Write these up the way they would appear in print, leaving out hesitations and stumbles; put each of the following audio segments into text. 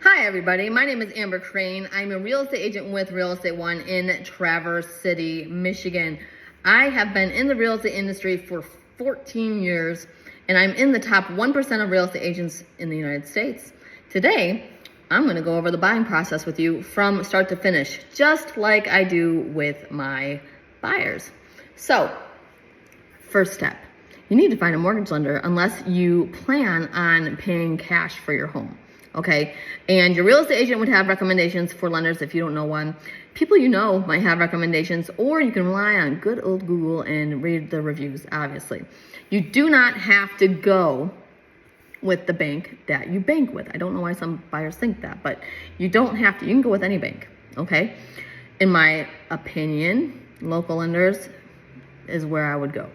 Hi everybody, my name is Amber Crane. I'm a real estate agent with Real Estate One in Traverse City, Michigan. I have been in the real estate industry for 14 years and I'm in the top 1% of real estate agents in the United States. Today, I'm going to go over the buying process with you from start to finish, just like I do with my buyers. So, first step, you need to find a mortgage lender unless you plan on paying cash for your home. Okay, and your real estate agent would have recommendations for lenders if you don't know one. People you know might have recommendations, or you can rely on good old Google and read the reviews, obviously. You do not have to go with the bank that you bank with. I don't know why some buyers think that, but you don't have to. You can go with any bank, okay? In my opinion, local lenders is where I would go.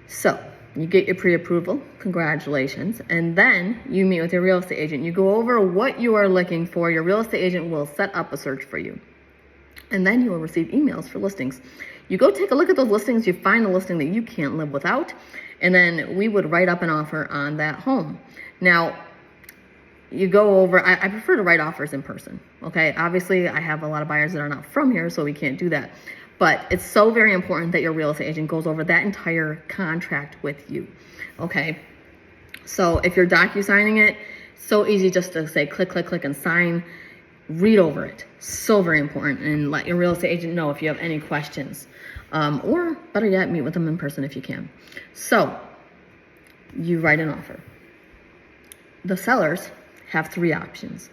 So, you get your pre-approval, congratulations, and then you meet with your real estate agent. You go over what you are looking for. Your real estate agent will set up a search for you. And then you will receive emails for listings. You go take a look at those listings, you find a listing that you can't live without, and then we would write up an offer on that home. Now, you go over, I prefer to write offers in person, okay? Obviously, I have a lot of buyers that are not from here, so we can't do that. But it's so very important that your real estate agent goes over that entire contract with you, okay? So if you're docu-signing it, so easy just to say click, click, click and sign. Read over it. So very important. And let your real estate agent know if you have any questions. Or better yet, meet with them in person if you can. So you write an offer. The sellers have three options.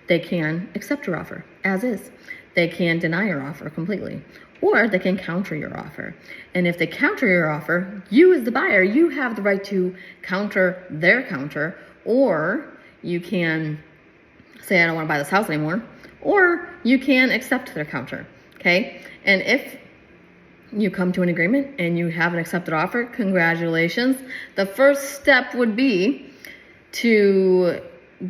They can accept your offer as is. They can deny your offer completely, or they can counter your offer. And if they counter your offer, you as the buyer, you have the right to counter their counter, or you can say, I don't want to buy this house anymore, or you can accept their counter, okay? And if you come to an agreement and you have an accepted offer, congratulations. The first step would be to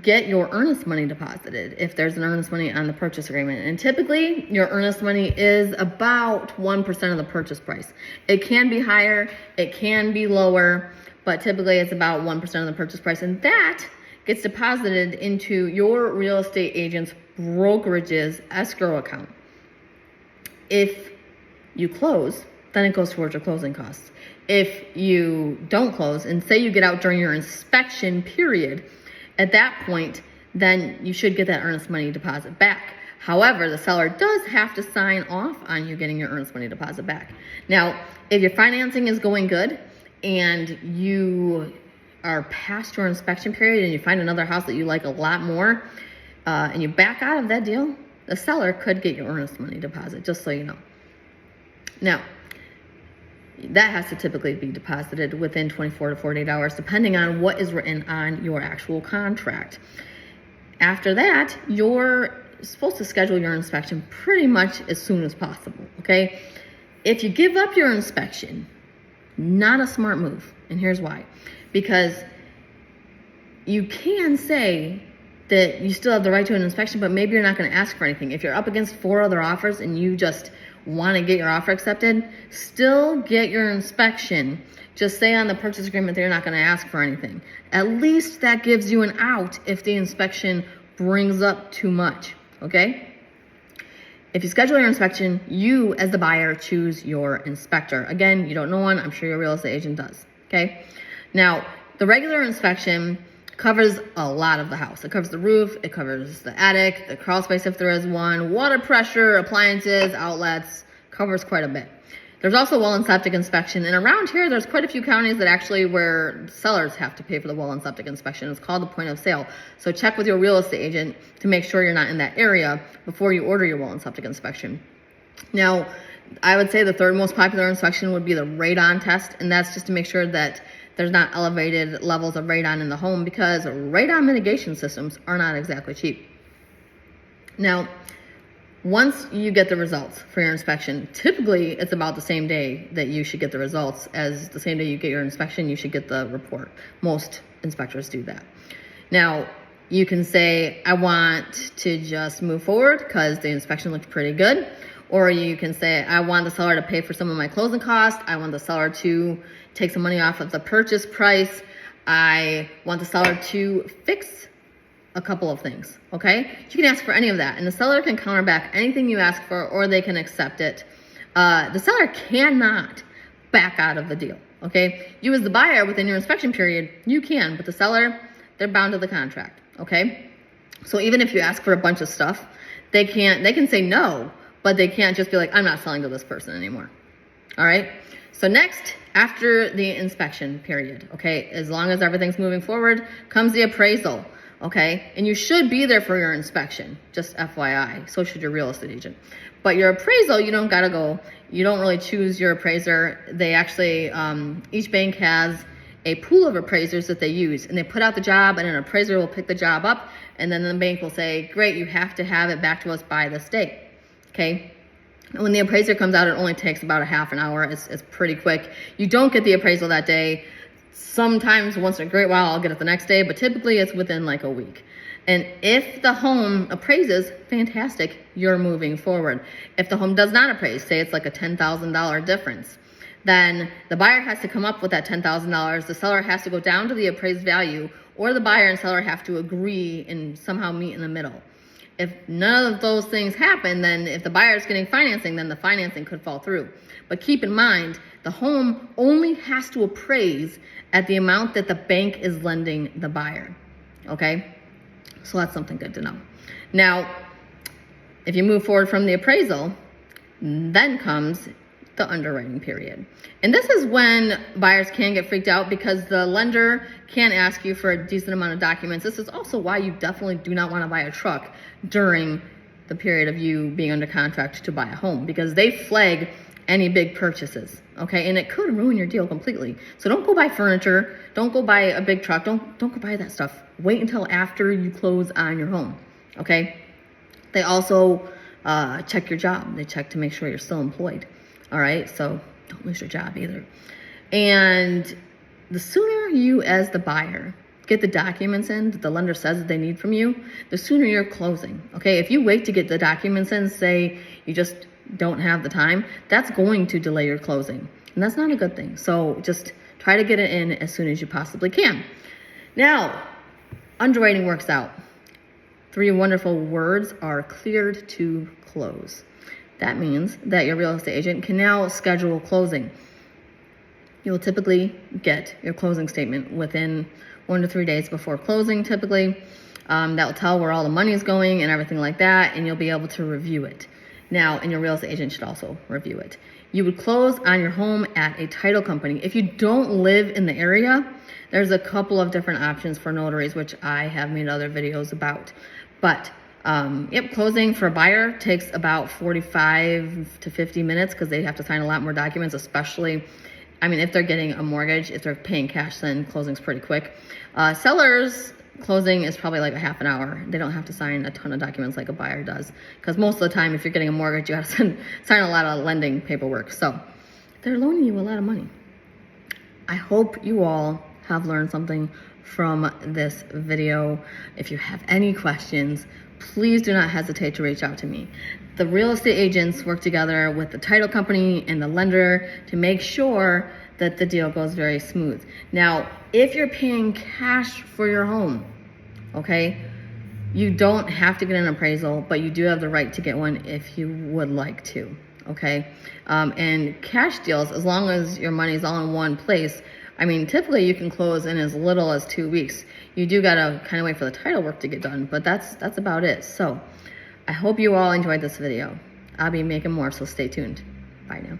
get your earnest money deposited if there's an earnest money on the purchase agreement. And typically, your earnest money is about 1% of the purchase price. It can be higher, it can be lower, but typically it's about 1% of the purchase price. And that gets deposited into your real estate agent's brokerage's escrow account. If you close, then it goes towards your closing costs. If you don't close, and say you get out during your inspection period, at that point, then you should get that earnest money deposit back. However, the seller does have to sign off on you getting your earnest money deposit back. Now, if your financing is going good and you are past your inspection period and you find another house that you like a lot more, and you back out of that deal, the seller could get your earnest money deposit, just so you know. Now, that has to typically be deposited within 24 to 48 hours, depending on what is written on your actual contract. After that, you're supposed to schedule your inspection pretty much as soon as possible, okay? If you give up your inspection, not a smart move, and here's why. Because you can say that you still have the right to an inspection, but maybe you're not going to ask for anything. If you're up against 4 other offers and you just want to get your offer accepted, still get your inspection. Just say on the purchase agreement that you're not going to ask for anything. At least that gives you an out if the inspection brings up too much, okay? If you schedule your inspection, you as the buyer choose your inspector. Again, you don't know one, I'm sure your real estate agent does, okay? Now, the regular inspection covers a lot of the house. It covers the roof, it covers the attic, the crawl space if there is one, water pressure, appliances, outlets, covers quite a bit. There's also well and septic inspection, and around here there's quite a few counties that actually where sellers have to pay for the well and septic inspection. It's called the point of sale. So check with your real estate agent to make sure you're not in that area before you order your well and septic inspection. Now, I would say the third most popular inspection would be the radon test, and that's just to make sure that there's not elevated levels of radon in the home, because radon mitigation systems are not exactly cheap. Now, once you get the results for your inspection, typically it's about the same day that you should get the results as the same day you get your inspection, you should get the report. Most inspectors do that. Now, you can say, I want to just move forward because the inspection looked pretty good. Or you can say, I want the seller to pay for some of my closing costs. I want the seller to take some money off of the purchase price. I want the seller to fix a couple of things, okay? You can ask for any of that, and the seller can counter back anything you ask for, or they can accept it. The seller cannot back out of the deal, okay? You as the buyer within your inspection period, you can, but the seller, they're bound to the contract, okay? So even if you ask for a bunch of stuff, they can say no, but they can't just be like, I'm not selling to this person anymore, all right? So next, after the inspection period, okay, as long as everything's moving forward, comes the appraisal, okay? And you should be there for your inspection, just FYI, so should your real estate agent. But your appraisal, you don't gotta go. You don't really choose your appraiser. They actually, each bank has a pool of appraisers that they use, and they put out the job, and an appraiser will pick the job up, and then the bank will say, great, you have to have it back to us by this date, okay? And when the appraiser comes out, it only takes about a half an hour. It's pretty quick. You don't get the appraisal that day. Sometimes once in a great while, I'll get it the next day, but typically it's within like a week. And if the home appraises, fantastic, you're moving forward. If the home does not appraise, say it's like a $10,000 difference, then the buyer has to come up with that $10,000. The seller has to go down to the appraised value, or the buyer and seller have to agree and somehow meet in the middle. If none of those things happen, then if the buyer is getting financing, then the financing could fall through. But keep in mind, the home only has to appraise at the amount that the bank is lending the buyer, okay? So that's something good to know. Now, if you move forward from the appraisal, then comes the underwriting period. And this is when buyers can get freaked out because the lender can ask you for a decent amount of documents. This is also why you definitely do not want to buy a truck during the period of you being under contract to buy a home, because they flag any big purchases, okay? And it could ruin your deal completely. So don't go buy furniture, don't go buy a big truck, don't go buy that stuff. Wait until after you close on your home, okay? They also check your job. They check to make sure you're still employed. All right, so don't lose your job either. And the sooner you as the buyer get the documents in that the lender says that they need from you, the sooner you're closing, okay? If you wait to get the documents in, say you just don't have the time, that's going to delay your closing. And that's not a good thing. So just try to get it in as soon as you possibly can. Now, underwriting works out. 3 wonderful words are cleared to close. That means that your real estate agent can now schedule closing. You will typically get your closing statement within 1 to 3 days before closing, typically. That will tell where all the money is going and everything like that, and you'll be able to review it. Now, and your real estate agent should also review it. You would close on your home at a title company. If you don't live in the area, there's a couple of different options for notaries, which I have made other videos about. But closing for a buyer takes about 45 to 50 minutes because they have to sign a lot more documents, especially, if they're getting a mortgage. If they're paying cash, then closing's pretty quick. Sellers, closing is probably like a half an hour. They don't have to sign a ton of documents like a buyer does, because most of the time, if you're getting a mortgage, you have to sign a lot of lending paperwork. So they're loaning you a lot of money. I hope you all have learned something from this video. If you have any questions, please do not hesitate to reach out to me. The real estate agents work together with the title company and the lender to make sure that the deal goes very smooth. Now, if you're paying cash for your home, okay, you don't have to get an appraisal, but you do have the right to get one if you would like to, okay? And cash deals, as long as your money is all in one place, typically you can close in as little as 2 weeks. You do gotta kind of wait for the title work to get done, but that's about it. So I hope you all enjoyed this video. I'll be making more, so stay tuned. Bye now.